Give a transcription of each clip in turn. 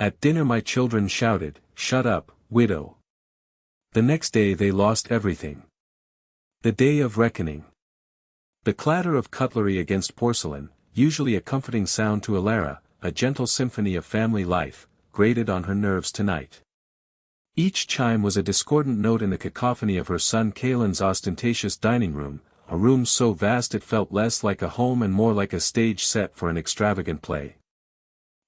At dinner my children shouted, "Shut up, widow." The next day they lost everything. The day of reckoning. The clatter of cutlery against porcelain, usually a comforting sound to Elara, a gentle symphony of family life, grated on her nerves tonight. Each chime was a discordant note in the cacophony of her son Kalen's ostentatious dining room, a room so vast it felt less like a home and more like a stage set for an extravagant play.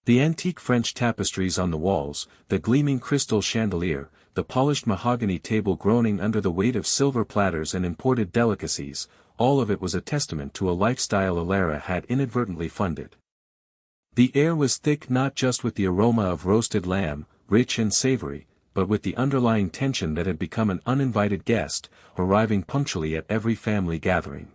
The antique French tapestries on the walls, the gleaming crystal chandelier, the polished mahogany table groaning under the weight of silver platters and imported delicacies, all of it was a testament to a lifestyle Elara had inadvertently funded. The air was thick not just with the aroma of roasted lamb, rich and savory, but with the underlying tension that had become an uninvited guest, arriving punctually at every family gathering.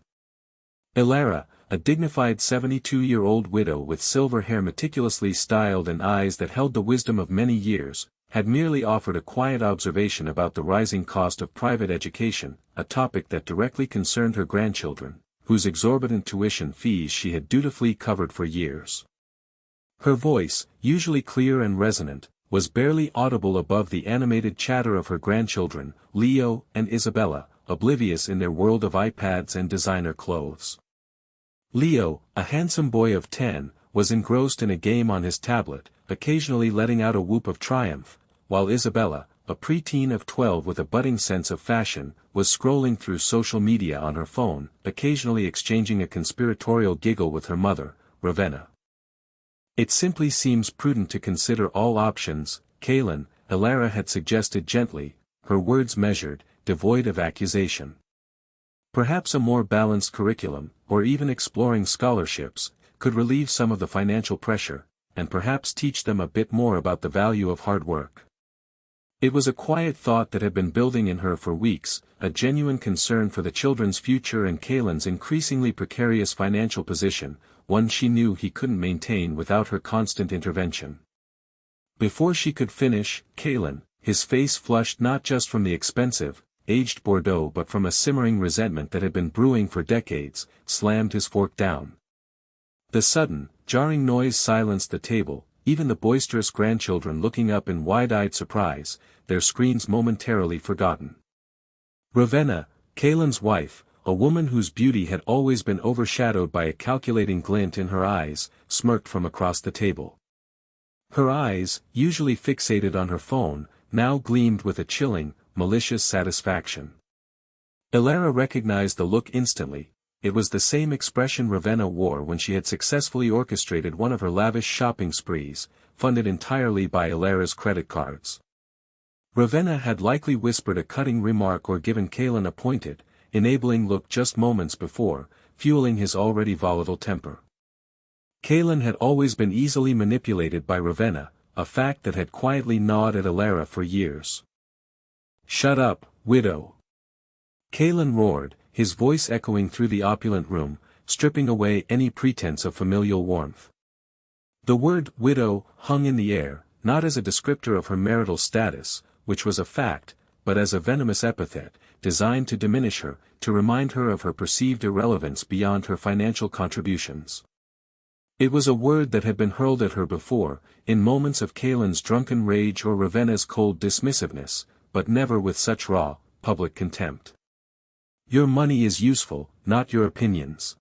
Elara, a dignified 72-year-old widow with silver hair meticulously styled and eyes that held the wisdom of many years, had merely offered a quiet observation about the rising cost of private education, a topic that directly concerned her grandchildren, whose exorbitant tuition fees she had dutifully covered for years. Her voice, usually clear and resonant, was barely audible above the animated chatter of her grandchildren, Leo and Isabella, oblivious in their world of iPads and designer clothes. Leo, a handsome boy of 10, was engrossed in a game on his tablet, occasionally letting out a whoop of triumph, while Isabella, a preteen of 12 with a budding sense of fashion, was scrolling through social media on her phone, occasionally exchanging a conspiratorial giggle with her mother, Ravenna. "It simply seems prudent to consider all options, Kalen," Elara had suggested gently, her words measured, devoid of accusation. "Perhaps a more balanced curriculum, or even exploring scholarships, could relieve some of the financial pressure, and perhaps teach them a bit more about the value of hard work." It was a quiet thought that had been building in her for weeks, a genuine concern for the children's future and Kalen's increasingly precarious financial position, one she knew he couldn't maintain without her constant intervention. Before she could finish, Kalen, his face flushed not just from the expensive, aged Bordeaux but from a simmering resentment that had been brewing for decades, slammed his fork down. The sudden, jarring noise silenced the table, even the boisterous grandchildren looking up in wide-eyed surprise, their screens momentarily forgotten. Ravenna, Kalen's wife, a woman whose beauty had always been overshadowed by a calculating glint in her eyes, smirked from across the table. Her eyes, usually fixated on her phone, now gleamed with a chilling, malicious satisfaction. Elara recognized the look instantly. It was the same expression Ravenna wore when she had successfully orchestrated one of her lavish shopping sprees, funded entirely by Elara's credit cards. Ravenna had likely whispered a cutting remark or given Kalen a pointed, enabling look just moments before, fueling his already volatile temper. Kalen had always been easily manipulated by Ravenna, a fact that had quietly gnawed at Elara for years. "Shut up, widow!" Kalen roared, his voice echoing through the opulent room, stripping away any pretense of familial warmth. The word "widow" hung in the air, not as a descriptor of her marital status, which was a fact, but as a venomous epithet, designed to diminish her, to remind her of her perceived irrelevance beyond her financial contributions. It was a word that had been hurled at her before, in moments of Kalen's drunken rage or Ravenna's cold dismissiveness, but never with such raw, public contempt. "Your money is useful, not your opinions.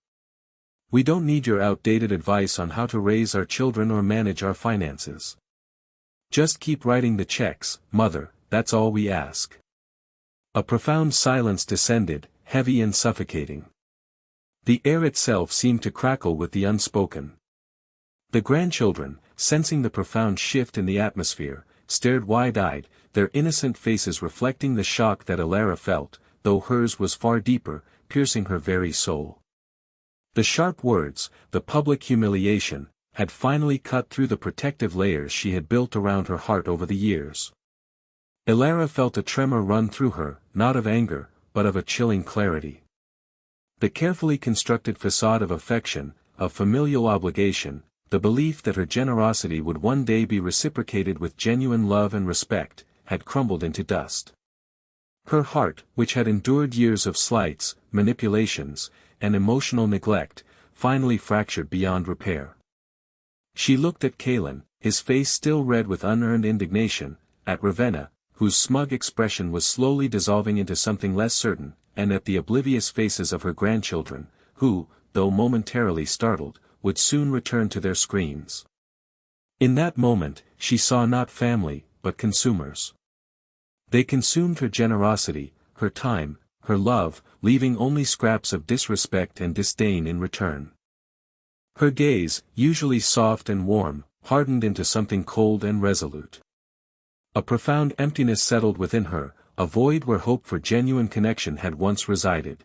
We don't need your outdated advice on how to raise our children or manage our finances. Just keep writing the checks, mother, that's all we ask." A profound silence descended, heavy and suffocating. The air itself seemed to crackle with the unspoken. The grandchildren, sensing the profound shift in the atmosphere, stared wide-eyed, their innocent faces reflecting the shock that Elara felt, though hers was far deeper, piercing her very soul. The sharp words, the public humiliation, had finally cut through the protective layers she had built around her heart over the years. Elara felt a tremor run through her, not of anger, but of a chilling clarity. The carefully constructed facade of affection, of familial obligation, the belief that her generosity would one day be reciprocated with genuine love and respect, had crumbled into dust. Her heart, which had endured years of slights, manipulations, and emotional neglect, finally fractured beyond repair. She looked at Kalin, his face still red with unearned indignation, at Ravenna, whose smug expression was slowly dissolving into something less certain, and at the oblivious faces of her grandchildren, who, though momentarily startled, would soon return to their screens. In that moment, she saw not family, but consumers. They consumed her generosity, her time, her love, leaving only scraps of disrespect and disdain in return. Her gaze, usually soft and warm, hardened into something cold and resolute. A profound emptiness settled within her, a void where hope for genuine connection had once resided.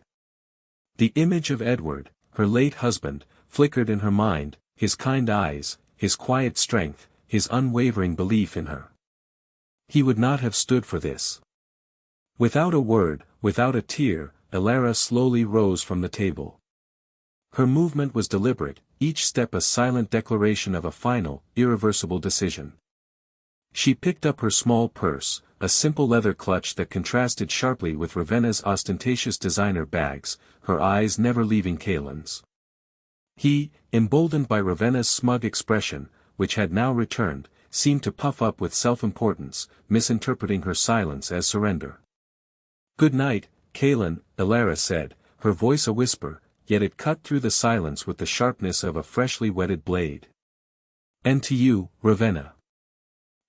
The image of Edward, her late husband, flickered in her mind, his kind eyes, his quiet strength, his unwavering belief in her. He would not have stood for this. Without a word, without a tear, Elara slowly rose from the table. Her movement was deliberate, each step a silent declaration of a final, irreversible decision. She picked up her small purse, a simple leather clutch that contrasted sharply with Ravenna's ostentatious designer bags, her eyes never leaving Kalin's. He, emboldened by Ravenna's smug expression, which had now returned, seemed to puff up with self-importance, misinterpreting her silence as surrender. "Good night, Kalin," Elara said, her voice a whisper, yet it cut through the silence with the sharpness of a freshly whetted blade. "And to you, Ravenna."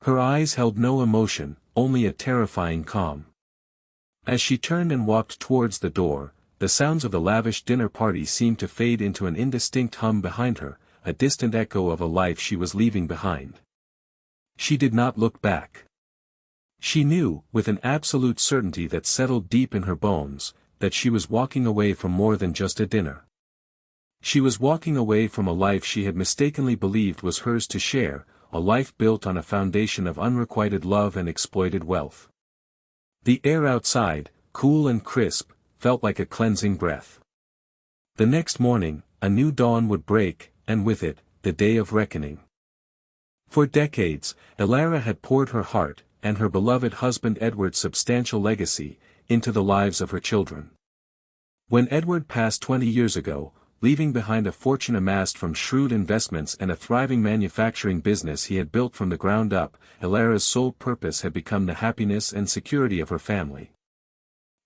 Her eyes held no emotion, only a terrifying calm. As she turned and walked towards the door, the sounds of the lavish dinner party seemed to fade into an indistinct hum behind her, a distant echo of a life she was leaving behind. She did not look back. She knew, with an absolute certainty that settled deep in her bones, that she was walking away from more than just a dinner. She was walking away from a life she had mistakenly believed was hers to share, a life built on a foundation of unrequited love and exploited wealth. The air outside, cool and crisp, felt like a cleansing breath. The next morning, a new dawn would break, and with it, the day of reckoning. For decades, Elara had poured her heart, and her beloved husband Edward's substantial legacy, into the lives of her children. When Edward passed 20 years ago, leaving behind a fortune amassed from shrewd investments and a thriving manufacturing business he had built from the ground up, Elara's sole purpose had become the happiness and security of her family.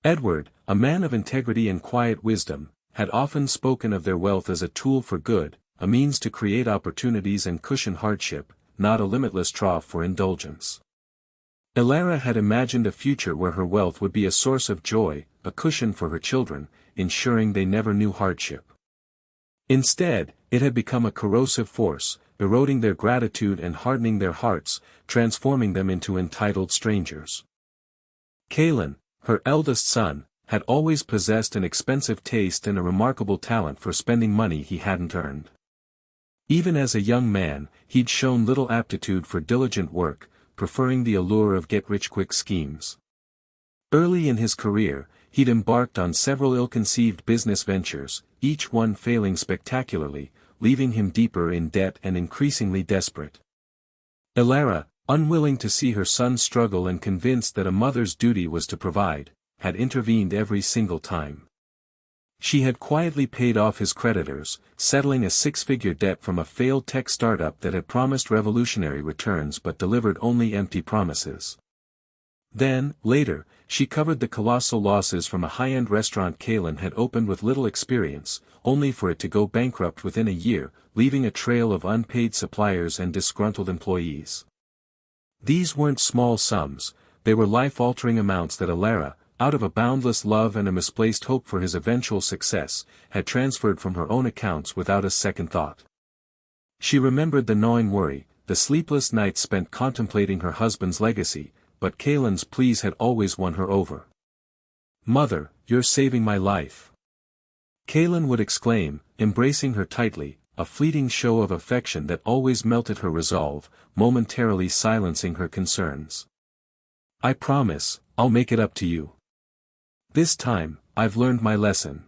Edward, a man of integrity and quiet wisdom, had often spoken of their wealth as a tool for good, a means to create opportunities and cushion hardship, not a limitless trough for indulgence. Elara had imagined a future where her wealth would be a source of joy, a cushion for her children, ensuring they never knew hardship. Instead, it had become a corrosive force, eroding their gratitude and hardening their hearts, transforming them into entitled strangers. Kalin, her eldest son, had always possessed an expensive taste and a remarkable talent for spending money he hadn't earned. Even as a young man, he'd shown little aptitude for diligent work, preferring the allure of get-rich-quick schemes. Early in his career, he'd embarked on several ill-conceived business ventures, each one failing spectacularly, leaving him deeper in debt and increasingly desperate. Elara, unwilling to see her son struggle and convinced that a mother's duty was to provide, had intervened every single time. She had quietly paid off his creditors, settling a six-figure debt from a failed tech startup that had promised revolutionary returns but delivered only empty promises. Then, later, she covered the colossal losses from a high-end restaurant Kalin had opened with little experience, only for it to go bankrupt within a year, leaving a trail of unpaid suppliers and disgruntled employees. These weren't small sums, they were life-altering amounts that Elara, out of a boundless love and a misplaced hope for his eventual success, had transferred from her own accounts without a second thought. She remembered the gnawing worry, the sleepless nights spent contemplating her husband's legacy, but Kalin's pleas had always won her over. "Mother, you're saving my life," Kalin would exclaim, embracing her tightly, a fleeting show of affection that always melted her resolve, momentarily silencing her concerns. "I promise, I'll make it up to you. This time, I've learned my lesson."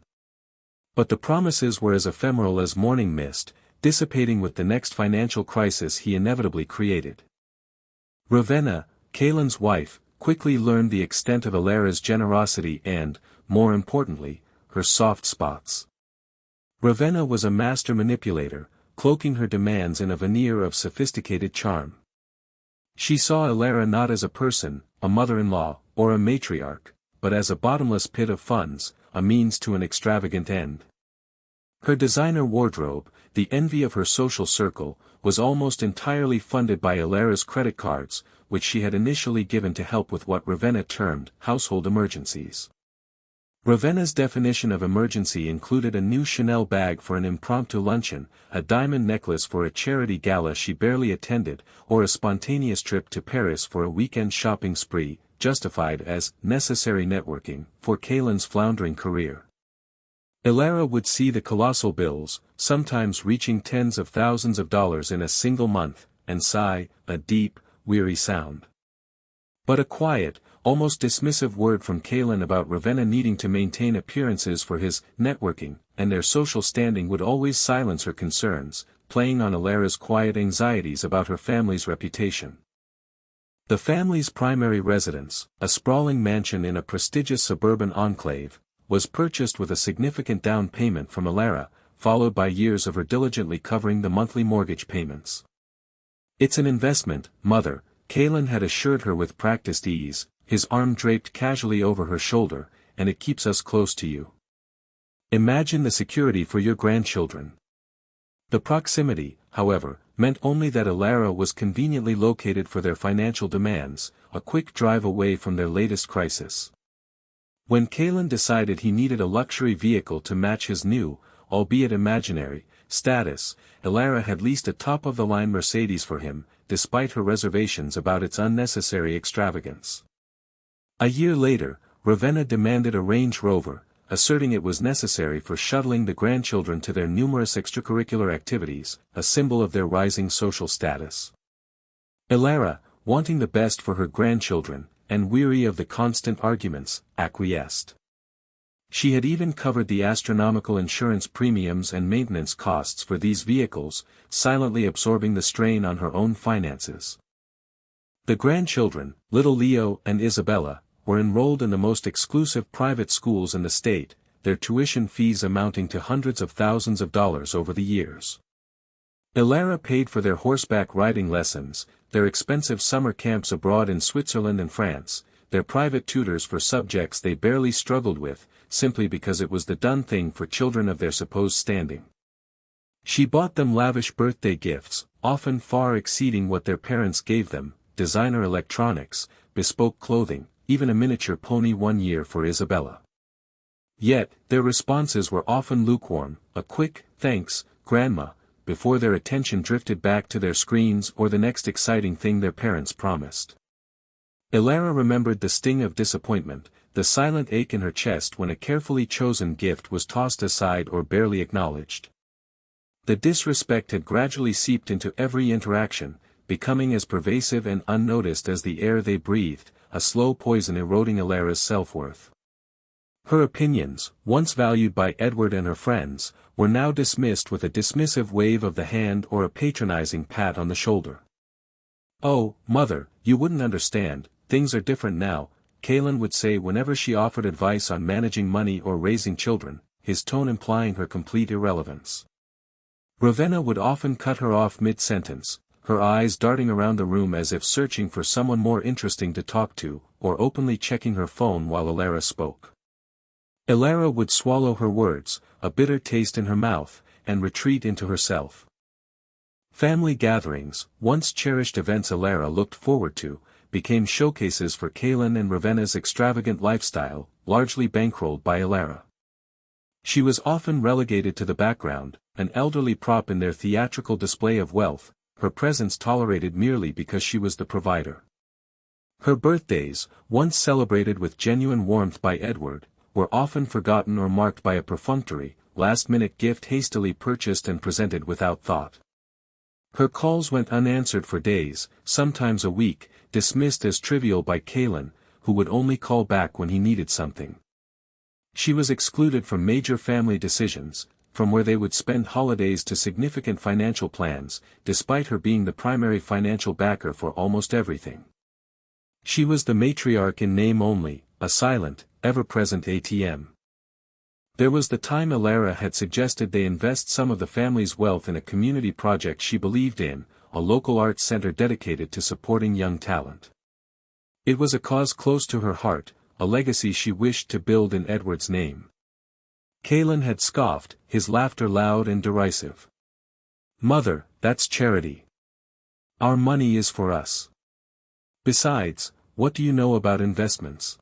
But the promises were as ephemeral as morning mist, dissipating with the next financial crisis he inevitably created. Ravenna, Kalin's wife, quickly learned the extent of Elara's generosity and, more importantly, her soft spots. Ravenna was a master manipulator, cloaking her demands in a veneer of sophisticated charm. She saw Elara not as a person, a mother-in-law, or a matriarch, but as a bottomless pit of funds, a means to an extravagant end. Her designer wardrobe, the envy of her social circle, was almost entirely funded by Elara's credit cards, which she had initially given to help with what Ravenna termed household emergencies. Ravenna's definition of emergency included a new Chanel bag for an impromptu luncheon, a diamond necklace for a charity gala she barely attended, or a spontaneous trip to Paris for a weekend shopping spree, justified as necessary networking for Kaylin's floundering career. Elara would see the colossal bills, sometimes reaching tens of thousands of dollars in a single month, and sigh, a deep, weary sound. But a quiet, almost dismissive word from Kaylin about Ravenna needing to maintain appearances for his networking, and their social standing would always silence her concerns, playing on Elara's quiet anxieties about her family's reputation. The family's primary residence, a sprawling mansion in a prestigious suburban enclave, was purchased with a significant down payment from Elara, followed by years of her diligently covering the monthly mortgage payments. "It's an investment, Mother," Kaylin had assured her with practiced ease, his arm draped casually over her shoulder, "and it keeps us close to you. Imagine the security for your grandchildren." The proximity, however, meant only that Elara was conveniently located for their financial demands, a quick drive away from their latest crisis. When Kaylin decided he needed a luxury vehicle to match his new, albeit imaginary, status, Elara had leased a top-of-the-line Mercedes for him, despite her reservations about its unnecessary extravagance. A year later, Ravenna demanded a Range Rover, asserting it was necessary for shuttling the grandchildren to their numerous extracurricular activities, a symbol of their rising social status. Elara, wanting the best for her grandchildren, and weary of the constant arguments, acquiesced. She had even covered the astronomical insurance premiums and maintenance costs for these vehicles, silently absorbing the strain on her own finances. The grandchildren, little Leo and Isabella, were enrolled in the most exclusive private schools in the state, their tuition fees amounting to hundreds of thousands of dollars over the years. Elara paid for their horseback riding lessons, their expensive summer camps abroad in Switzerland and France, their private tutors for subjects they barely struggled with, simply because it was the done thing for children of their supposed standing. She bought them lavish birthday gifts, often far exceeding what their parents gave them, designer electronics, bespoke clothing, even a miniature pony one year for Isabella. Yet, their responses were often lukewarm, a quick, "Thanks, Grandma," before their attention drifted back to their screens or the next exciting thing their parents promised. Elara remembered the sting of disappointment, the silent ache in her chest when a carefully chosen gift was tossed aside or barely acknowledged. The disrespect had gradually seeped into every interaction, becoming as pervasive and unnoticed as the air they breathed, a slow poison eroding Elara's self-worth. Her opinions, once valued by Edward and her friends, were now dismissed with a dismissive wave of the hand or a patronizing pat on the shoulder. "Oh, Mother, you wouldn't understand, things are different now," Kaylin would say whenever she offered advice on managing money or raising children, his tone implying her complete irrelevance. Ravenna would often cut her off mid-sentence, her eyes darting around the room as if searching for someone more interesting to talk to, or openly checking her phone while Elara spoke. Elara would swallow her words, a bitter taste in her mouth, and retreat into herself. Family gatherings, once cherished events Elara looked forward to, became showcases for Kaylin and Ravenna's extravagant lifestyle, largely bankrolled by Elara. She was often relegated to the background, an elderly prop in their theatrical display of wealth, her presence tolerated merely because she was the provider. Her birthdays, once celebrated with genuine warmth by Edward, were often forgotten or marked by a perfunctory, last-minute gift hastily purchased and presented without thought. Her calls went unanswered for days, sometimes a week, dismissed as trivial by Kaylin, who would only call back when he needed something. She was excluded from major family decisions, from where they would spend holidays to significant financial plans, despite her being the primary financial backer for almost everything. She was the matriarch in name only, a silent, ever-present ATM. There was the time Elara had suggested they invest some of the family's wealth in a community project she believed in, a local arts center dedicated to supporting young talent. It was a cause close to her heart, a legacy she wished to build in Edward's name. Kalin had scoffed, his laughter loud and derisive. "Mother, that's charity. Our money is for us. Besides, what do you know about investments?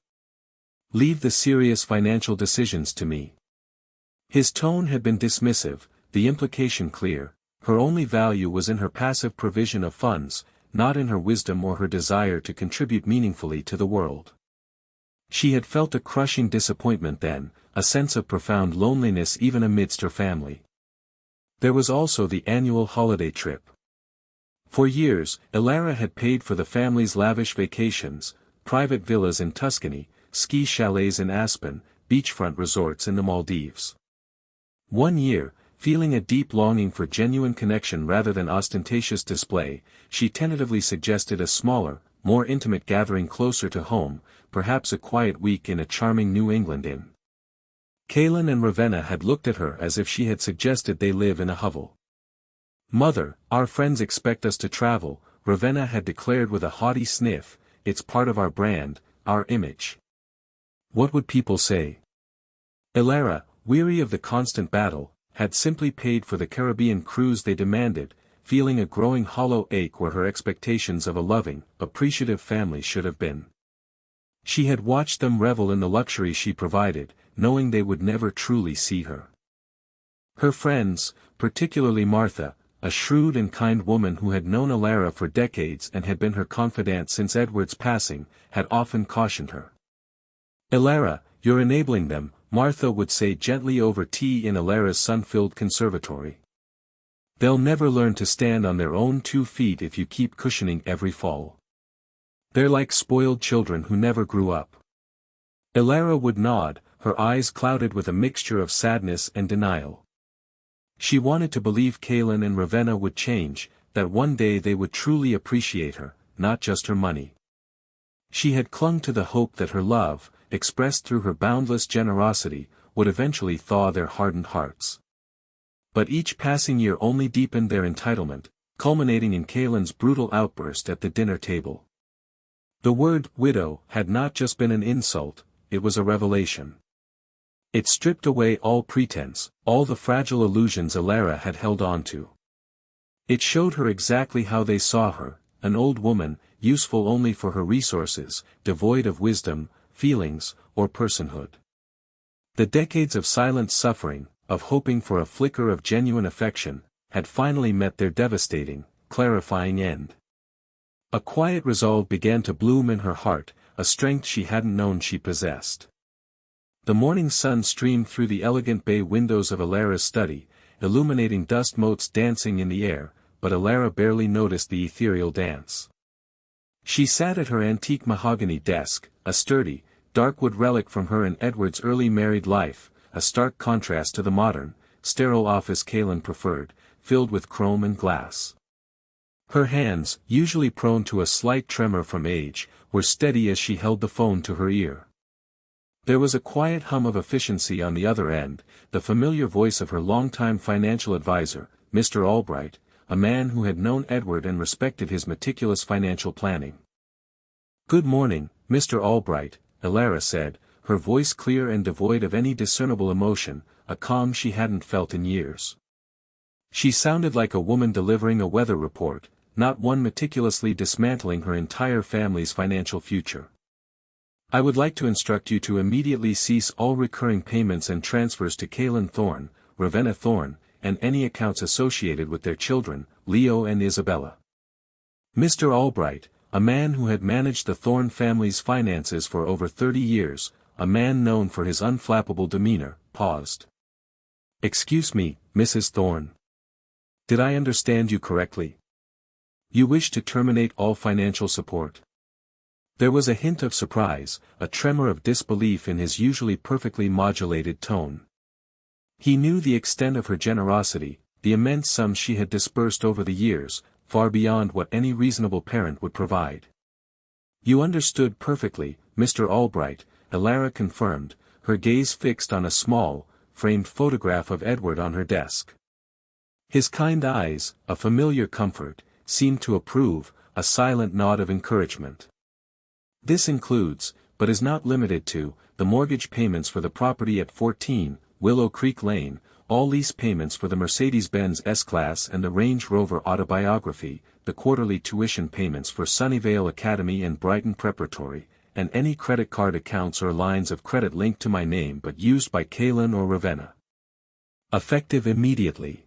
Leave the serious financial decisions to me." His tone had been dismissive, the implication clear. Her only value was in her passive provision of funds, not in her wisdom or her desire to contribute meaningfully to the world. She had felt a crushing disappointment then, a sense of profound loneliness even amidst her family. There was also the annual holiday trip. For years, Elara had paid for the family's lavish vacations, private villas in Tuscany, ski chalets in Aspen, beachfront resorts in the Maldives. One year, feeling a deep longing for genuine connection rather than ostentatious display, she tentatively suggested a smaller, more intimate gathering closer to home, perhaps a quiet week in a charming New England inn. Kalin and Ravenna had looked at her as if she had suggested they live in a hovel. "Mother, our friends expect us to travel," Ravenna had declared with a haughty sniff, "it's part of our brand, our image. What would people say?" Elara, weary of the constant battle, had simply paid for the Caribbean cruise they demanded, feeling a growing hollow ache where her expectations of a loving, appreciative family should have been. She had watched them revel in the luxury she provided, knowing they would never truly see her. Her friends, particularly Martha, a shrewd and kind woman who had known Elara for decades and had been her confidant since Edward's passing, had often cautioned her. "Elara, you're enabling them," Martha would say gently over tea in Elara's sun-filled conservatory. "They'll never learn to stand on their own 2 feet if you keep cushioning every fall. They're like spoiled children who never grew up." Elara would nod, her eyes clouded with a mixture of sadness and denial. She wanted to believe Kalin and Ravenna would change, that one day they would truly appreciate her, not just her money. She had clung to the hope that her love, expressed through her boundless generosity, would eventually thaw their hardened hearts. But each passing year only deepened their entitlement, culminating in Kalin's brutal outburst at the dinner table. The word "widow" had not just been an insult, it was a revelation. It stripped away all pretense, all the fragile illusions Elara had held on to. It showed her exactly how they saw her, an old woman, useful only for her resources, devoid of wisdom, feelings, or personhood. The decades of silent suffering, of hoping for a flicker of genuine affection, had finally met their devastating, clarifying end. A quiet resolve began to bloom in her heart, a strength she hadn't known she possessed. The morning sun streamed through the elegant bay windows of Elara's study, illuminating dust motes dancing in the air, but Elara barely noticed the ethereal dance. She sat at her antique mahogany desk, a sturdy, dark-wood relic from her and Edward's early married life, a stark contrast to the modern, sterile office Kalin preferred, filled with chrome and glass. Her hands, usually prone to a slight tremor from age, were steady as she held the phone to her ear. There was a quiet hum of efficiency on the other end, the familiar voice of her longtime financial advisor, Mr. Albright, a man who had known Edward and respected his meticulous financial planning. "Good morning, Mr. Albright," Elara said, her voice clear and devoid of any discernible emotion, a calm she hadn't felt in years. She sounded like a woman delivering a weather report, not one meticulously dismantling her entire family's financial future. "I would like to instruct you to immediately cease all recurring payments and transfers to Kalin Thorne, Ravenna Thorne, and any accounts associated with their children, Leo and Isabella." Mr. Albright, a man who had managed the Thorne family's finances for over 30 years, a man known for his unflappable demeanor, paused. "Excuse me, Mrs. Thorne. Did I understand you correctly? You wish to terminate all financial support?" There was a hint of surprise, a tremor of disbelief in his usually perfectly modulated tone. He knew the extent of her generosity, the immense sums she had disbursed over the years, far beyond what any reasonable parent would provide. "You understood perfectly, Mr. Albright," Elara confirmed, her gaze fixed on a small, framed photograph of Edward on her desk. His kind eyes, a familiar comfort, seemed to approve, a silent nod of encouragement. This includes, but is not limited to, the mortgage payments for the property at 14, Willow Creek Lane, all lease payments for the Mercedes-Benz S-Class and the Range Rover Autobiography, the quarterly tuition payments for Sunnyvale Academy and Brighton Preparatory, and any credit card accounts or lines of credit linked to my name but used by Kaylin or Ravenna. Effective immediately.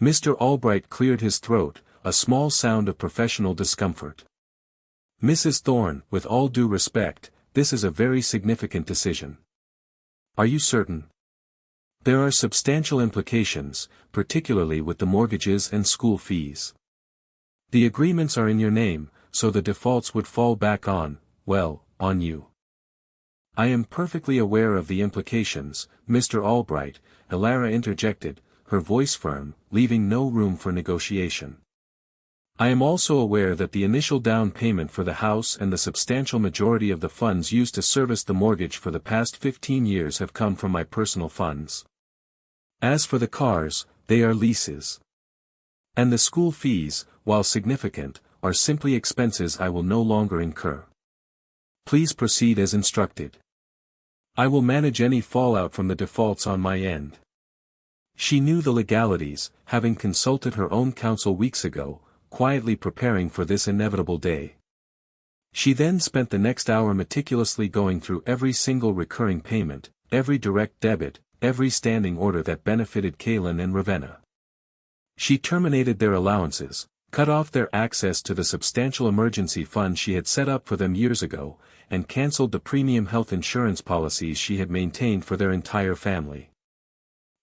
Mr. Albright cleared his throat, a small sound of professional discomfort. Mrs. Thorne, with all due respect, this is a very significant decision. Are you certain? There are substantial implications, particularly with the mortgages and school fees. The agreements are in your name, so the defaults would fall back on, well, on you. I am perfectly aware of the implications, Mr. Albright, Elara interjected, her voice firm, leaving no room for negotiation. I am also aware that the initial down payment for the house and the substantial majority of the funds used to service the mortgage for the past 15 years have come from my personal funds. As for the cars, they are leases. And the school fees, while significant, are simply expenses I will no longer incur. Please proceed as instructed. I will manage any fallout from the defaults on my end. She knew the legalities, having consulted her own counsel weeks ago, quietly preparing for this inevitable day. She then spent the next hour meticulously going through every single recurring payment, every direct debit, every standing order that benefited Kaylin and Ravenna. She terminated their allowances, cut off their access to the substantial emergency fund she had set up for them years ago, and cancelled the premium health insurance policies she had maintained for their entire family.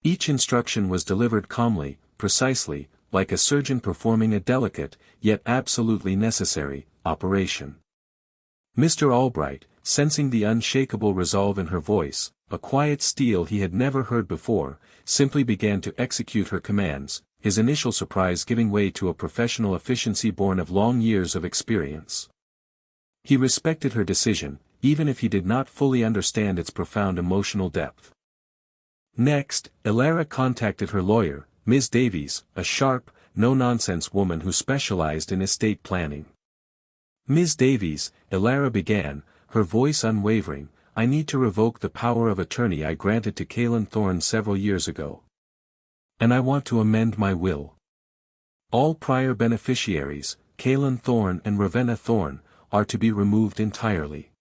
Each instruction was delivered calmly, precisely, like a surgeon performing a delicate, yet absolutely necessary, operation. Mr. Albright, sensing the unshakable resolve in her voice, a quiet steel he had never heard before, simply began to execute her commands, his initial surprise giving way to a professional efficiency born of long years of experience. He respected her decision, even if he did not fully understand its profound emotional depth. Next, Elara contacted her lawyer, Ms. Davies, a sharp, no-nonsense woman who specialized in estate planning. Ms. Davies, Elara began, her voice unwavering, I need to revoke the power of attorney I granted to Kaylin Thorne several years ago. And I want to amend my will. All prior beneficiaries, Kaylin Thorne and Ravenna Thorne, are to be removed entirely.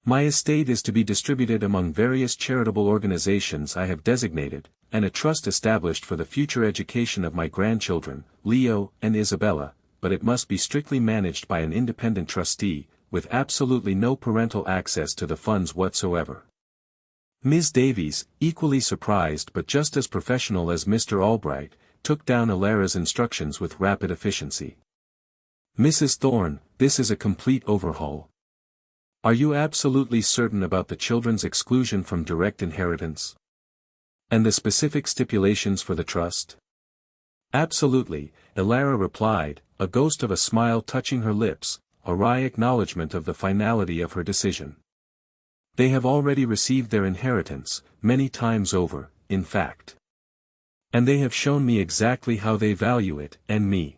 My estate is to be distributed among various charitable organizations I have designated, and a trust established for the future education of my grandchildren, Leo and Isabella, but it must be strictly managed by an independent trustee, with absolutely no parental access to the funds whatsoever. Ms. Davies, equally surprised but just as professional as Mr. Albright, took down Elara's instructions with rapid efficiency. Mrs. Thorne, this is a complete overhaul. Are you absolutely certain about the children's exclusion from direct inheritance? And the specific stipulations for the trust? Absolutely, Elara replied, a ghost of a smile touching her lips, a wry acknowledgement of the finality of her decision. They have already received their inheritance, many times over, in fact. And they have shown me exactly how they value it, and me.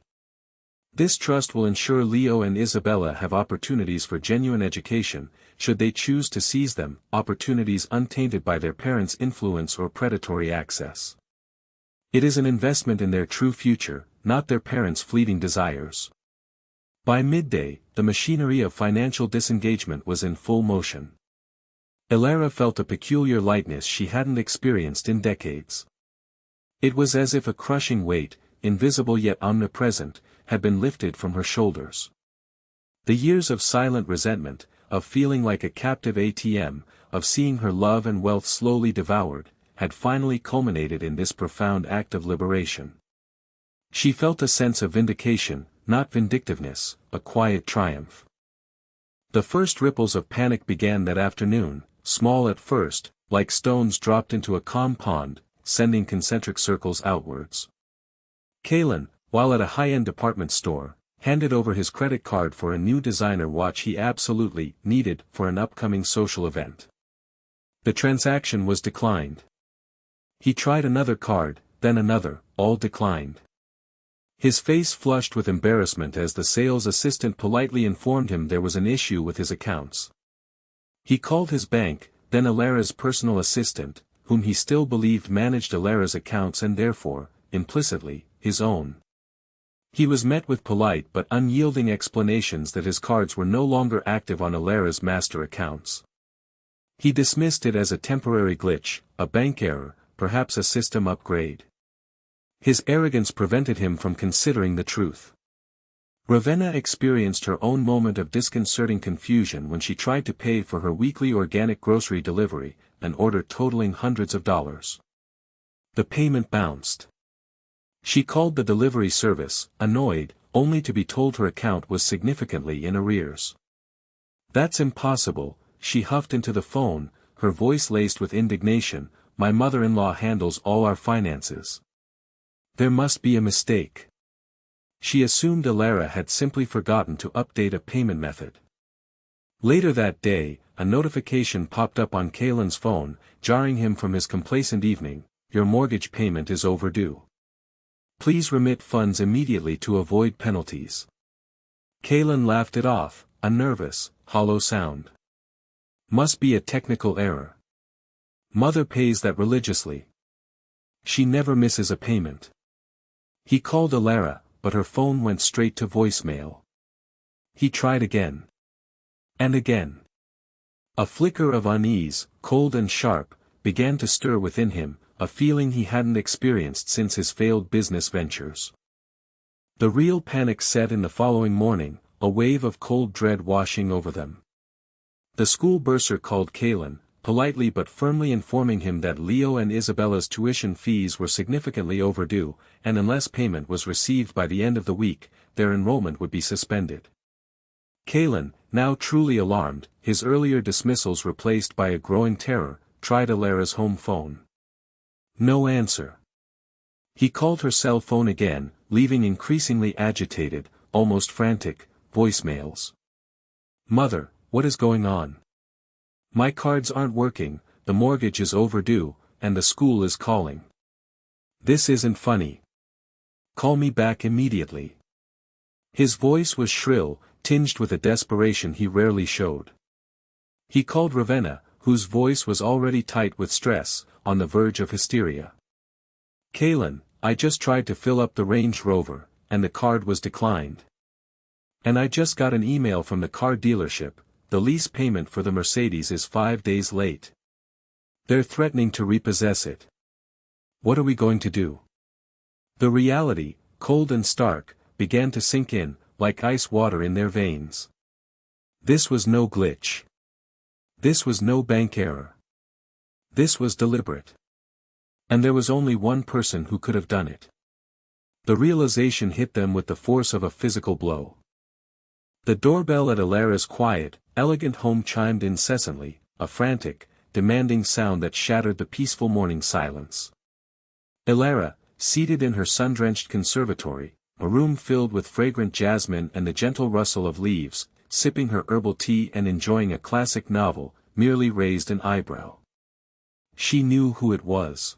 This trust will ensure Leo and Isabella have opportunities for genuine education, should they choose to seize them, opportunities untainted by their parents' influence or predatory access. It is an investment in their true future, not their parents' fleeting desires. By midday, the machinery of financial disengagement was in full motion. Elara felt a peculiar lightness she hadn't experienced in decades. It was as if a crushing weight, invisible yet omnipresent, had been lifted from her shoulders. The years of silent resentment, of feeling like a captive ATM, of seeing her love and wealth slowly devoured, had finally culminated in this profound act of liberation. She felt a sense of vindication, not vindictiveness, a quiet triumph. The first ripples of panic began that afternoon, small at first, like stones dropped into a calm pond, sending concentric circles outwards. Kaylin, while at a high-end department store, handed over his credit card for a new designer watch he absolutely needed for an upcoming social event. The transaction was declined. He tried another card, then another, all declined. His face flushed with embarrassment as the sales assistant politely informed him there was an issue with his accounts. He called his bank, then Alara's personal assistant, whom he still believed managed Alara's accounts and therefore, implicitly, his own. He was met with polite but unyielding explanations that his cards were no longer active on Alara's master accounts. He dismissed it as a temporary glitch, a bank error, perhaps a system upgrade. His arrogance prevented him from considering the truth. Ravenna experienced her own moment of disconcerting confusion when she tried to pay for her weekly organic grocery delivery, an order totaling hundreds of dollars. The payment bounced. She called the delivery service, annoyed, only to be told her account was significantly in arrears. "That's impossible," she huffed into the phone, her voice laced with indignation. "My mother-in-law handles all our finances. There must be a mistake." She assumed Alara had simply forgotten to update a payment method. Later that day, a notification popped up on Kalen's phone, jarring him from his complacent evening. "Your mortgage payment is overdue. Please remit funds immediately to avoid penalties." Kalen laughed it off, a nervous, hollow sound. "Must be a technical error. Mother pays that religiously. She never misses a payment." He called Alara, but her phone went straight to voicemail. He tried again. And again. A flicker of unease, cold and sharp, began to stir within him, a feeling he hadn't experienced since his failed business ventures. The real panic set in the following morning, a wave of cold dread washing over them. The school bursar called Kalen, politely but firmly informing him that Leo and Isabella's tuition fees were significantly overdue, and unless payment was received by the end of the week, their enrollment would be suspended. Kalen, now truly alarmed, his earlier dismissals replaced by a growing terror, tried Alara's home phone. No answer. He called her cell phone again, leaving increasingly agitated, almost frantic, voicemails. "Mother, what is going on? My cards aren't working, the mortgage is overdue, and the school is calling. This isn't funny. Call me back immediately." His voice was shrill, tinged with a desperation he rarely showed. He called Ravenna, whose voice was already tight with stress, on the verge of hysteria. "Kalen, I just tried to fill up the Range Rover, and the card was declined. And I just got an email from the car dealership. The lease payment for the Mercedes is 5 days late. They're threatening to repossess it. What are we going to do?" The reality, cold and stark, began to sink in, like ice water in their veins. This was no glitch. This was no bank error. This was deliberate. And there was only one person who could have done it. The realization hit them with the force of a physical blow. The doorbell at Alara's quiet, elegant home chimed incessantly, a frantic, demanding sound that shattered the peaceful morning silence. Alara, seated in her sun-drenched conservatory, a room filled with fragrant jasmine and the gentle rustle of leaves, sipping her herbal tea and enjoying a classic novel, merely raised an eyebrow. She knew who it was.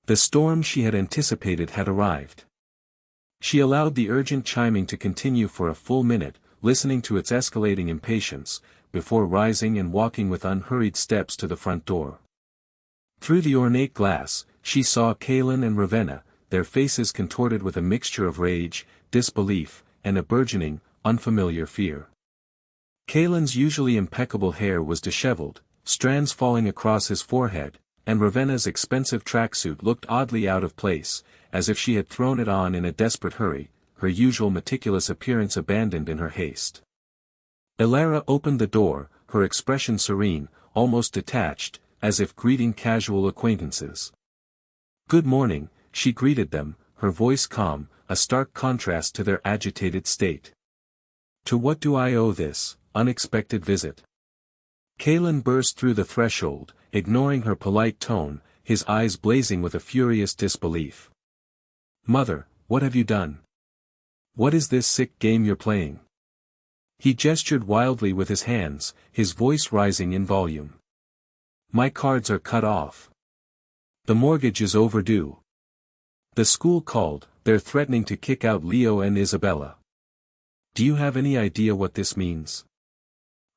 The storm she had anticipated had arrived. She allowed the urgent chiming to continue for a full minute, listening to its escalating impatience, before rising and walking with unhurried steps to the front door. Through the ornate glass, she saw Kalen and Ravenna, their faces contorted with a mixture of rage, disbelief, and a burgeoning, unfamiliar fear. Kalen's usually impeccable hair was disheveled, strands falling across his forehead, and Ravenna's expensive tracksuit looked oddly out of place, as if she had thrown it on in a desperate hurry, her usual meticulous appearance abandoned in her haste. Alara opened the door, her expression serene, almost detached, as if greeting casual acquaintances. "Good morning," she greeted them, her voice calm, a stark contrast to their agitated state. "To what do I owe this unexpected visit?" Kalen burst through the threshold, ignoring her polite tone, his eyes blazing with a furious disbelief. "Mother, what have you done? What is this sick game you're playing?" He gestured wildly with his hands, his voice rising in volume. "My cards are cut off. The mortgage is overdue. The school called, they're threatening to kick out Leo and Isabella. Do you have any idea what this means?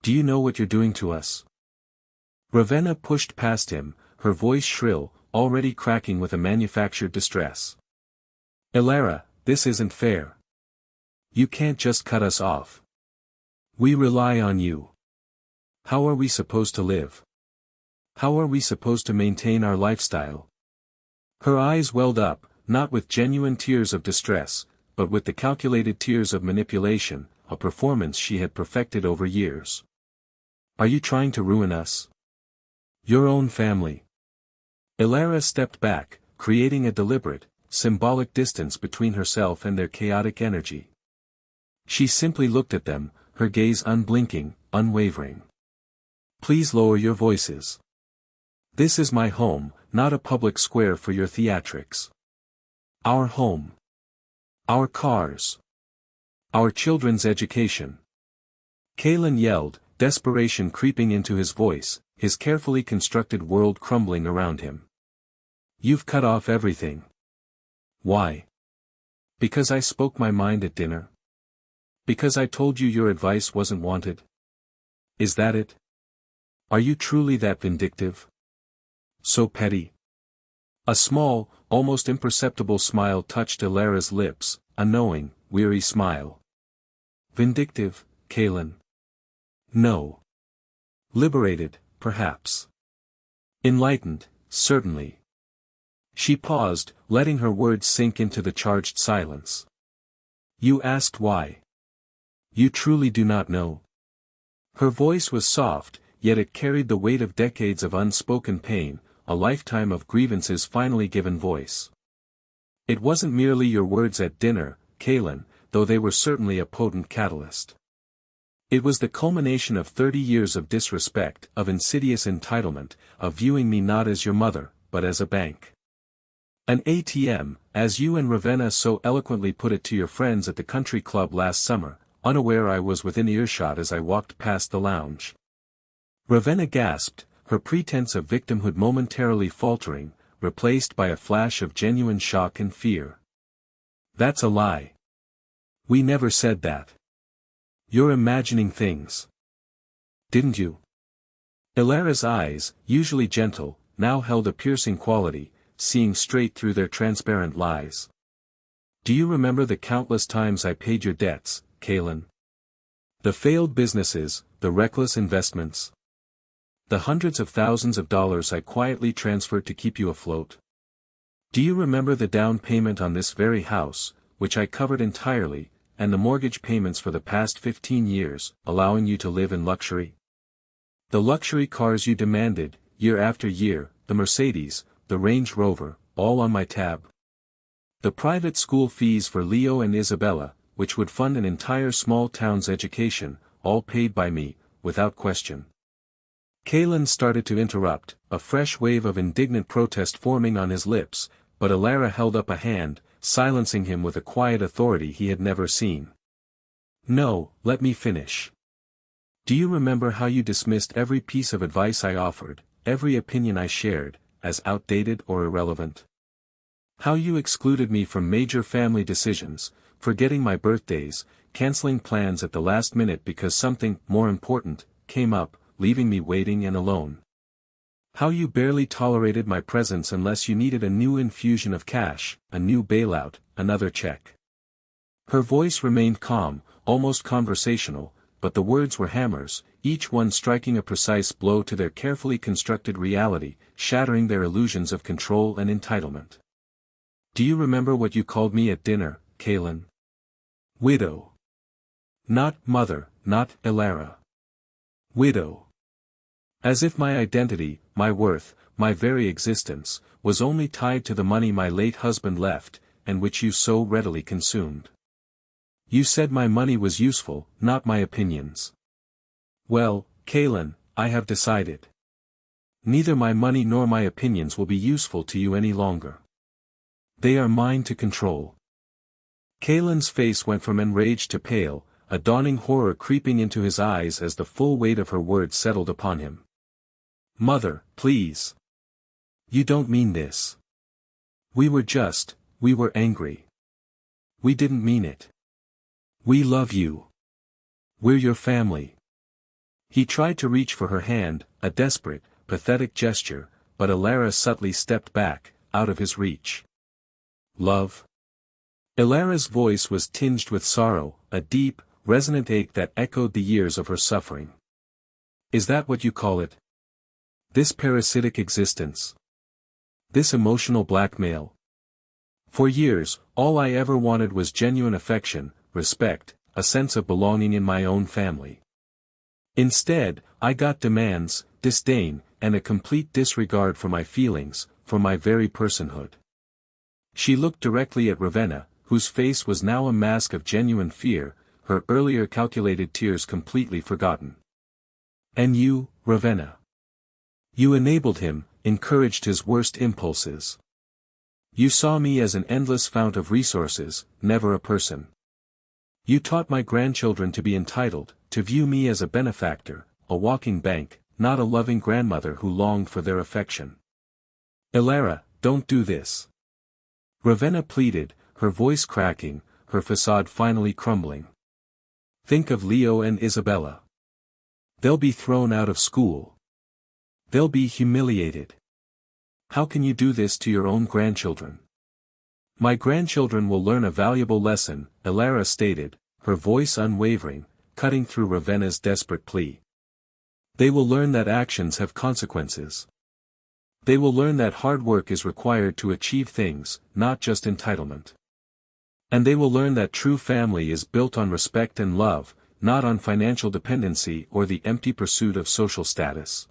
Do you know what you're doing to us? Ravenna pushed past him, her voice shrill, already cracking with a manufactured distress. Elara, this isn't fair. You can't just cut us off. We rely on you. How are we supposed to live? How are we supposed to maintain our lifestyle? Her eyes welled up, not with genuine tears of distress, but with the calculated tears of manipulation, a performance she had perfected over years. Are you trying to ruin us? Your own family. Elara stepped back, creating a deliberate, symbolic distance between herself and their chaotic energy. She simply looked at them, her gaze unblinking, unwavering. Please lower your voices. This is my home, not a public square for your theatrics. Our home. Our cars. Our children's education. Kalen yelled, desperation creeping into his voice, his carefully constructed world crumbling around him. You've cut off everything. Why? Because I spoke my mind at dinner? Because I told you your advice wasn't wanted? Is that it? Are you truly that vindictive? So petty? A small, almost imperceptible smile touched Elara's lips, a knowing, weary smile. Vindictive, Kalen? No. Liberated, perhaps. Enlightened, certainly. She paused, letting her words sink into the charged silence. You asked why. You truly do not know. Her voice was soft, yet it carried the weight of decades of unspoken pain, a lifetime of grievances finally given voice. It wasn't merely your words at dinner, Kalen, though they were certainly a potent catalyst. It was the culmination of 30 years of disrespect, of insidious entitlement, of viewing me not as your mother, but as a bank. An ATM, as you and Ravenna so eloquently put it to your friends at the country club last summer, unaware I was within earshot as I walked past the lounge. Ravenna gasped, her pretense of victimhood momentarily faltering, replaced by a flash of genuine shock and fear. That's a lie. We never said that. You're imagining things. Didn't you? Elara's eyes, usually gentle, now held a piercing quality, seeing straight through their transparent lies. Do you remember the countless times I paid your debts, Kalen? The failed businesses, the reckless investments. The hundreds of thousands of dollars I quietly transferred to keep you afloat. Do you remember the down payment on this very house, which I covered entirely, and the mortgage payments for the past 15 years, allowing you to live in luxury? The luxury cars you demanded, year after year, the Mercedes, the Range Rover, all on my tab. The private school fees for Leo and Isabella, which would fund an entire small town's education, all paid by me, without question. Kalen started to interrupt, a fresh wave of indignant protest forming on his lips, but Elara held up a hand, silencing him with a quiet authority he had never seen. No, let me finish. Do you remember how you dismissed every piece of advice I offered, every opinion I shared, as outdated or irrelevant? How you excluded me from major family decisions, forgetting my birthdays, canceling plans at the last minute because something more important came up, leaving me waiting and alone. How you barely tolerated my presence unless you needed a new infusion of cash, a new bailout, another check. Her voice remained calm, almost conversational, but the words were hammers, each one striking a precise blow to their carefully constructed reality, shattering their illusions of control and entitlement. Do you remember what you called me at dinner, Kalen? Widow. Not mother, not Elara. Widow. As if my identity, my worth, my very existence, was only tied to the money my late husband left, and which you so readily consumed. You said my money was useful, not my opinions. Well, Kalen, I have decided. Neither my money nor my opinions will be useful to you any longer. They are mine to control. Kalen's face went from enraged to pale, a dawning horror creeping into his eyes as the full weight of her words settled upon him. Mother, please. You don't mean this. We were angry. We didn't mean it. We love you. We're your family. He tried to reach for her hand, a desperate, pathetic gesture, but Elara subtly stepped back, out of his reach. Love? Elara's voice was tinged with sorrow, a deep, resonant ache that echoed the years of her suffering. Is that what you call it? This parasitic existence? This emotional blackmail? For years, all I ever wanted was genuine affection, respect, a sense of belonging in my own family. Instead, I got demands, disdain, and a complete disregard for my feelings, for my very personhood. She looked directly at Ravenna, whose face was now a mask of genuine fear, her earlier calculated tears completely forgotten. And you, Ravenna. You enabled him, encouraged his worst impulses. You saw me as an endless fount of resources, never a person. You taught my grandchildren to be entitled, to view me as a benefactor, a walking bank, not a loving grandmother who longed for their affection. Elara, don't do this. Ravenna pleaded, her voice cracking, her facade finally crumbling. Think of Leo and Isabella. They'll be thrown out of school. They'll be humiliated. How can you do this to your own grandchildren? My grandchildren will learn a valuable lesson, Elara stated, her voice unwavering, cutting through Ravenna's desperate plea. They will learn that actions have consequences. They will learn that hard work is required to achieve things, not just entitlement. And they will learn that true family is built on respect and love, not on financial dependency or the empty pursuit of social status.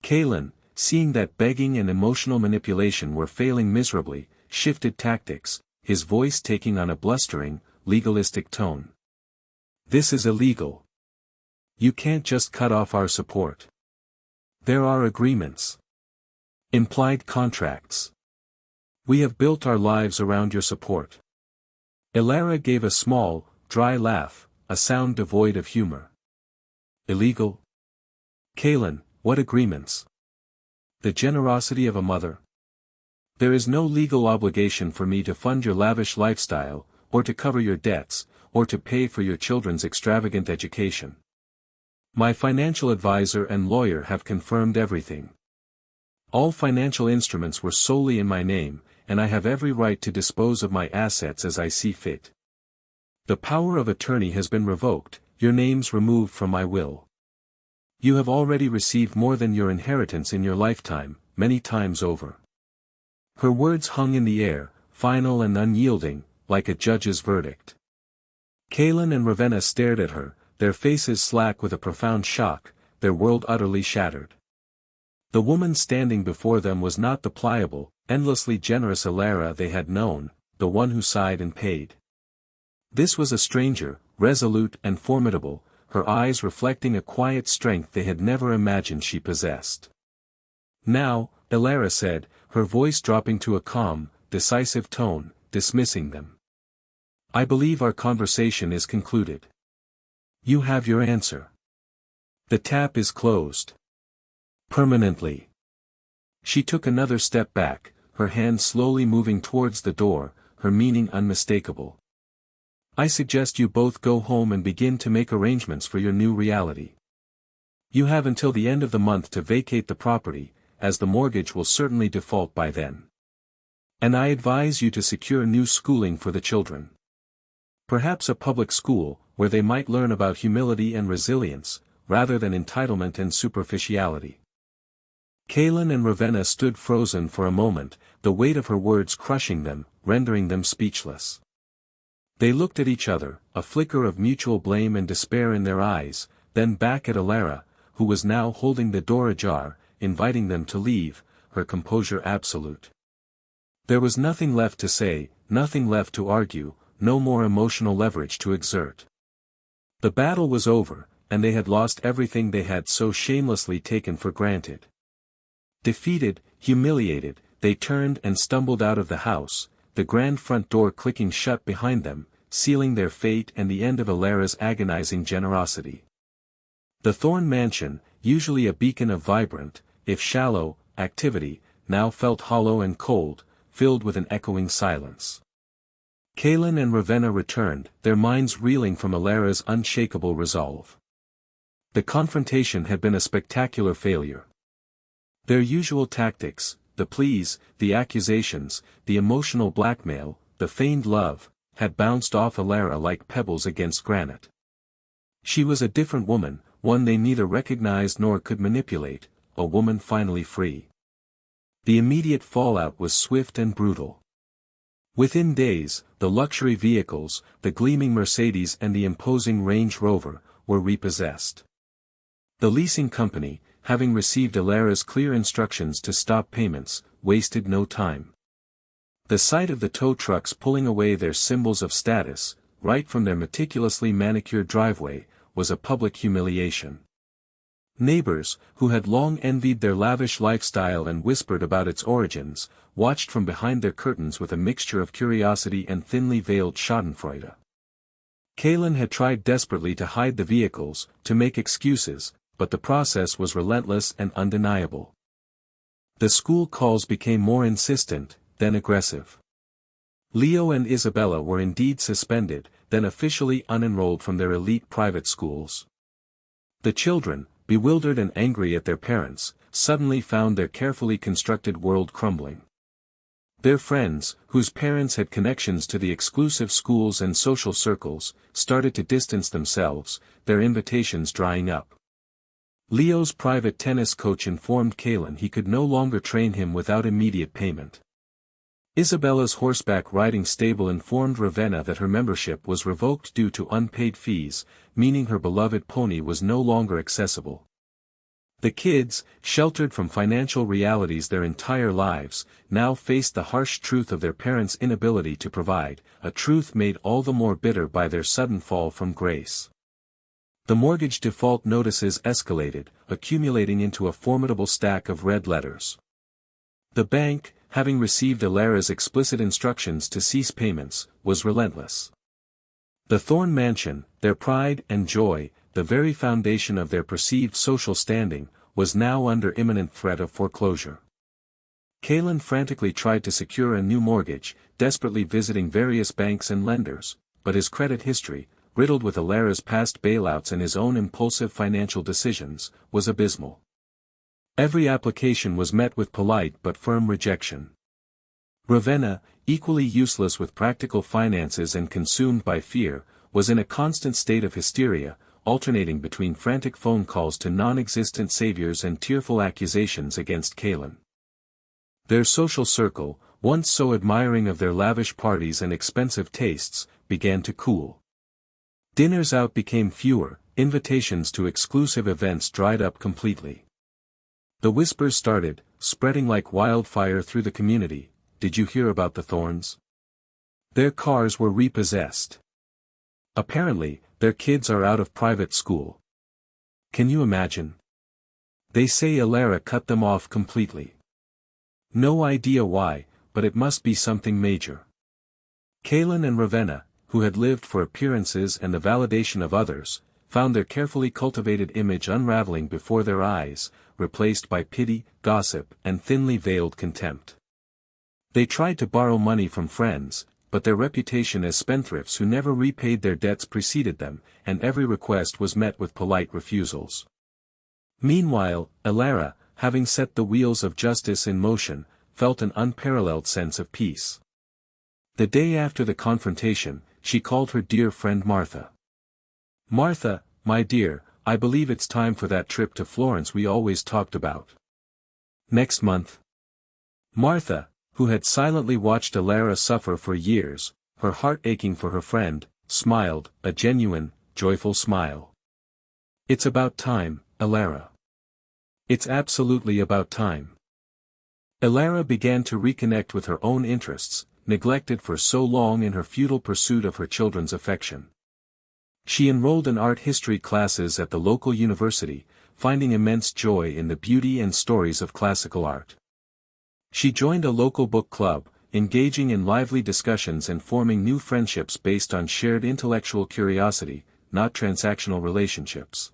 Kalen, seeing that begging and emotional manipulation were failing miserably, shifted tactics, his voice taking on a blustering, legalistic tone. This is illegal. You can't just cut off our support. There are agreements. Implied contracts. We have built our lives around your support. Elara gave a small, dry laugh, a sound devoid of humor. Illegal? Kalen, what agreements? The generosity of a mother. There is no legal obligation for me to fund your lavish lifestyle, or to cover your debts, or to pay for your children's extravagant education. My financial advisor and lawyer have confirmed everything. All financial instruments were solely in my name, and I have every right to dispose of my assets as I see fit. The power of attorney has been revoked, your names removed from my will. You have already received more than your inheritance in your lifetime, many times over. Her words hung in the air, final and unyielding, like a judge's verdict. Kalen and Ravenna stared at her, their faces slack with a profound shock, their world utterly shattered. The woman standing before them was not the pliable, endlessly generous Elara they had known, the one who sighed and paid. This was a stranger, resolute and formidable, her eyes reflecting a quiet strength they had never imagined she possessed. Now, Elara said, her voice dropping to a calm, decisive tone, dismissing them. I believe our conversation is concluded. You have your answer. The tap is closed. Permanently. She took another step back, her hand slowly moving towards the door, her meaning unmistakable. I suggest you both go home and begin to make arrangements for your new reality. You have until the end of the month to vacate the property, as the mortgage will certainly default by then. And I advise you to secure new schooling for the children. Perhaps a public school, where they might learn about humility and resilience, rather than entitlement and superficiality. Kalen and Ravenna stood frozen for a moment, the weight of her words crushing them, rendering them speechless. They looked at each other, a flicker of mutual blame and despair in their eyes, then back at Elara, who was now holding the door ajar, inviting them to leave, her composure absolute. There was nothing left to say, nothing left to argue, no more emotional leverage to exert. The battle was over, and they had lost everything they had so shamelessly taken for granted. Defeated, humiliated, they turned and stumbled out of the house, the grand front door clicking shut behind them, sealing their fate and the end of Elara's agonizing generosity. The Thorn Mansion, usually a beacon of vibrant, if shallow, activity, now felt hollow and cold, filled with an echoing silence. Kalin and Ravenna returned, their minds reeling from Alara's unshakable resolve. The confrontation had been a spectacular failure. Their usual tactics, the pleas, the accusations, the emotional blackmail, the feigned love, had bounced off Alara like pebbles against granite. She was a different woman, one they neither recognized nor could manipulate, a woman finally free. The immediate fallout was swift and brutal. Within days, the luxury vehicles, the gleaming Mercedes and the imposing Range Rover, were repossessed. The leasing company, having received Alara's clear instructions to stop payments, wasted no time. The sight of the tow trucks pulling away their symbols of status, right from their meticulously manicured driveway, was a public humiliation. Neighbors, who had long envied their lavish lifestyle and whispered about its origins, watched from behind their curtains with a mixture of curiosity and thinly veiled schadenfreude. Kalin had tried desperately to hide the vehicles, to make excuses, but the process was relentless and undeniable. The school calls became more insistent, then aggressive. Leo and Isabella were indeed suspended, then officially unenrolled from their elite private schools. The children, bewildered and angry at their parents, suddenly found their carefully constructed world crumbling. Their friends, whose parents had connections to the exclusive schools and social circles, started to distance themselves, their invitations drying up. Leo's private tennis coach informed Kalin he could no longer train him without immediate payment. Isabella's horseback riding stable informed Ravenna that her membership was revoked due to unpaid fees, meaning her beloved pony was no longer accessible. The kids, sheltered from financial realities their entire lives, now faced the harsh truth of their parents' inability to provide, a truth made all the more bitter by their sudden fall from grace. The mortgage default notices escalated, accumulating into a formidable stack of red letters. The bank, having received Alara's explicit instructions to cease payments, was relentless. The Thorne mansion, their pride and joy, the very foundation of their perceived social standing, was now under imminent threat of foreclosure. Kalin frantically tried to secure a new mortgage, desperately visiting various banks and lenders, but his credit history, riddled with Alara's past bailouts and his own impulsive financial decisions, was abysmal. Every application was met with polite but firm rejection. Ravenna, equally useless with practical finances and consumed by fear, was in a constant state of hysteria, alternating between frantic phone calls to non-existent saviors and tearful accusations against Kalin. Their social circle, once so admiring of their lavish parties and expensive tastes, began to cool. Dinners out became fewer, invitations to exclusive events dried up completely. The whispers started, spreading like wildfire through the community. Did you hear about the Thornes? Their cars were repossessed. Apparently, their kids are out of private school. Can you imagine? They say Alara cut them off completely. No idea why, but it must be something major. Kalin and Ravenna, who had lived for appearances and the validation of others, found their carefully cultivated image unraveling before their eyes, replaced by pity, gossip, and thinly veiled contempt. They tried to borrow money from friends, but their reputation as spendthrifts who never repaid their debts preceded them, and every request was met with polite refusals. Meanwhile, Alara, having set the wheels of justice in motion, felt an unparalleled sense of peace. The day after the confrontation, she called her dear friend Martha. "Martha, my dear, I believe it's time for that trip to Florence we always talked about. Next month." Martha, who had silently watched Alara suffer for years, her heart aching for her friend, smiled, a genuine, joyful smile. "It's about time, Alara. It's absolutely about time." Alara began to reconnect with her own interests, neglected for so long in her futile pursuit of her children's affection. She enrolled in art history classes at the local university, finding immense joy in the beauty and stories of classical art. She joined a local book club, engaging in lively discussions and forming new friendships based on shared intellectual curiosity, not transactional relationships.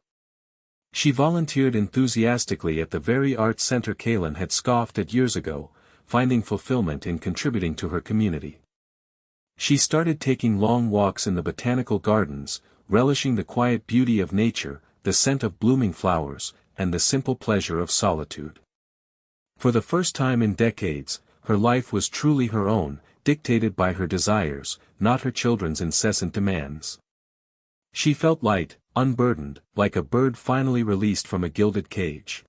She volunteered enthusiastically at the very art center Kaylin had scoffed at years ago, finding fulfillment in contributing to her community. She started taking long walks in the botanical gardens, relishing the quiet beauty of nature, the scent of blooming flowers, and the simple pleasure of solitude. For the first time in decades, her life was truly her own, dictated by her desires, not her children's incessant demands. She felt light, unburdened, like a bird finally released from a gilded cage.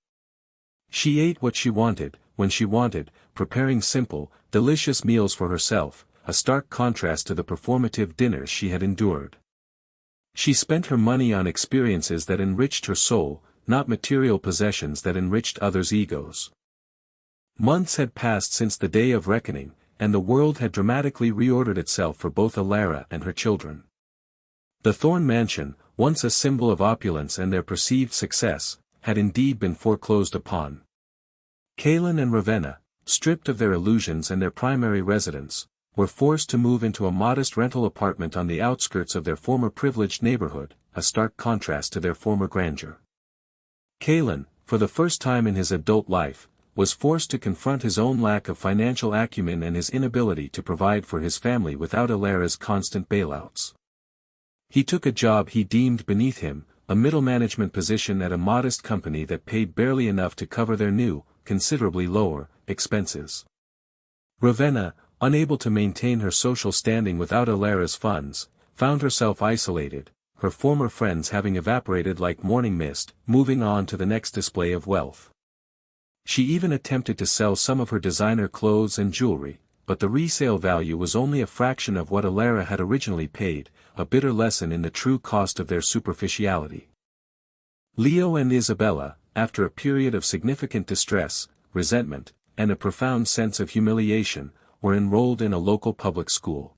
She ate what she wanted, when she wanted, preparing simple, delicious meals for herself, a stark contrast to the performative dinners she had endured. She spent her money on experiences that enriched her soul, not material possessions that enriched others' egos. Months had passed since the day of reckoning, and the world had dramatically reordered itself for both Alara and her children. The Thorn Mansion, once a symbol of opulence and their perceived success, had indeed been foreclosed upon. Kaylin and Ravenna, stripped of their illusions and their primary residence, were forced to move into a modest rental apartment on the outskirts of their former privileged neighborhood, a stark contrast to their former grandeur. Kaylin, for the first time in his adult life, was forced to confront his own lack of financial acumen and his inability to provide for his family without Alara's constant bailouts. He took a job he deemed beneath him, a middle management position at a modest company that paid barely enough to cover their new, considerably lower, expenses. Ravenna, unable to maintain her social standing without Alara's funds, found herself isolated, her former friends having evaporated like morning mist, moving on to the next display of wealth. She even attempted to sell some of her designer clothes and jewelry, but the resale value was only a fraction of what Alara had originally paid, a bitter lesson in the true cost of their superficiality. Leo and Isabella, after a period of significant distress, resentment, and a profound sense of humiliation, were enrolled in a local public school.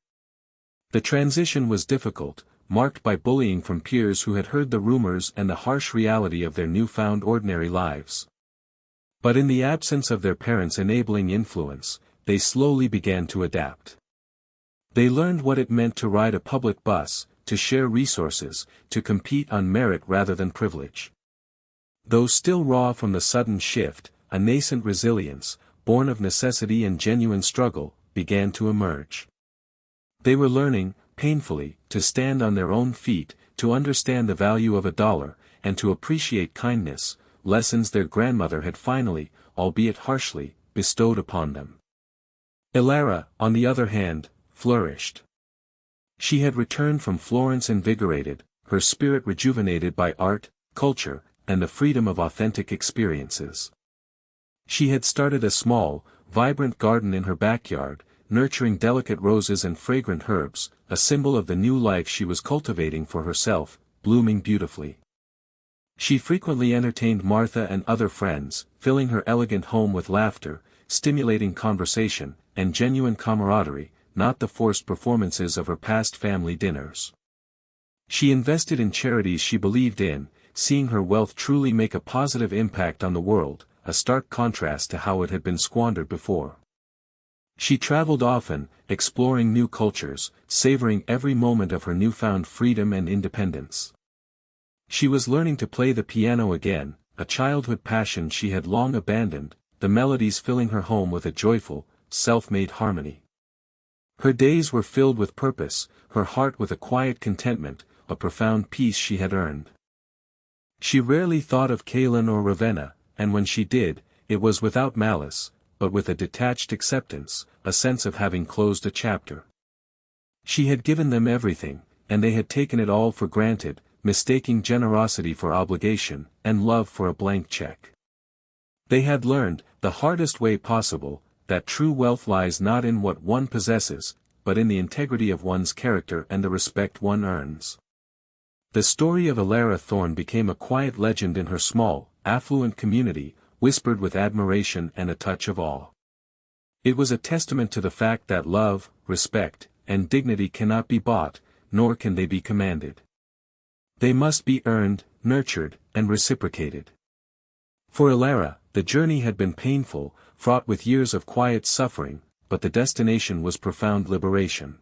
The transition was difficult, marked by bullying from peers who had heard the rumors and the harsh reality of their newfound ordinary lives. But in the absence of their parents' enabling influence, they slowly began to adapt. They learned what it meant to ride a public bus, to share resources, to compete on merit rather than privilege. Though still raw from the sudden shift, a nascent resilience, born of necessity and genuine struggle, began to emerge. They were learning, painfully, to stand on their own feet, to understand the value of $1, and to appreciate kindness, lessons their grandmother had finally, albeit harshly, bestowed upon them. Alara, on the other hand, flourished. She had returned from Florence invigorated, her spirit rejuvenated by art, culture, and the freedom of authentic experiences. She had started a small, vibrant garden in her backyard, nurturing delicate roses and fragrant herbs, a symbol of the new life she was cultivating for herself, blooming beautifully. She frequently entertained Martha and other friends, filling her elegant home with laughter, stimulating conversation, and genuine camaraderie, not the forced performances of her past family dinners. She invested in charities she believed in, seeing her wealth truly make a positive impact on the world, a stark contrast to how it had been squandered before. She traveled often, exploring new cultures, savoring every moment of her newfound freedom and independence. She was learning to play the piano again, a childhood passion she had long abandoned, the melodies filling her home with a joyful, self-made harmony. Her days were filled with purpose, her heart with a quiet contentment, a profound peace she had earned. She rarely thought of Kaylin or Ravenna, and when she did, it was without malice, but with a detached acceptance, a sense of having closed a chapter. She had given them everything, and they had taken it all for granted, mistaking generosity for obligation, and love for a blank check. They had learned, the hardest way possible, that true wealth lies not in what one possesses, but in the integrity of one's character and the respect one earns. The story of Alara Thorn became a quiet legend in her small, affluent community, whispered with admiration and a touch of awe. It was a testament to the fact that love, respect, and dignity cannot be bought, nor can they be commanded. They must be earned, nurtured, and reciprocated. For Alara, the journey had been painful, fraught with years of quiet suffering, but the destination was profound liberation.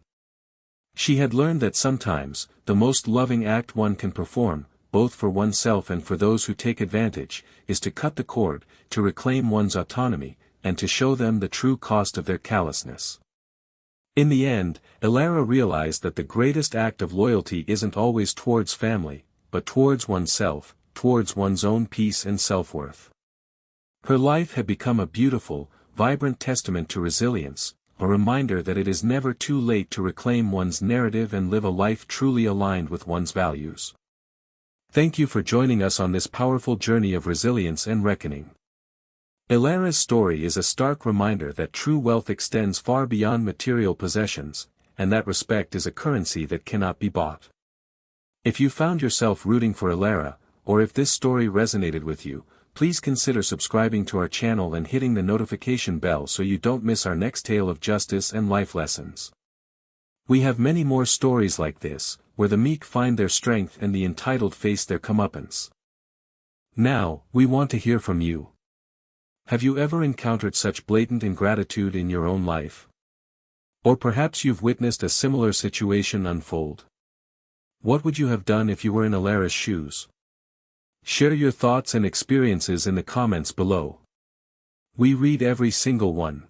She had learned that sometimes, the most loving act one can perform, both for oneself and for those who take advantage, is to cut the cord, to reclaim one's autonomy, and to show them the true cost of their callousness. In the end, Elara realized that the greatest act of loyalty isn't always towards family, but towards oneself, towards one's own peace and self-worth. Her life had become a beautiful, vibrant testament to resilience, a reminder that it is never too late to reclaim one's narrative and live a life truly aligned with one's values. Thank you for joining us on this powerful journey of resilience and reckoning. Elara's story is a stark reminder that true wealth extends far beyond material possessions, and that respect is a currency that cannot be bought. If you found yourself rooting for Elara, or if this story resonated with you, please consider subscribing to our channel and hitting the notification bell so you don't miss our next tale of justice and life lessons. We have many more stories like this, where the meek find their strength and the entitled face their comeuppance. Now, we want to hear from you. Have you ever encountered such blatant ingratitude in your own life? Or perhaps you've witnessed a similar situation unfold. What would you have done if you were in Elara's shoes? Share your thoughts and experiences in the comments below. We read every single one.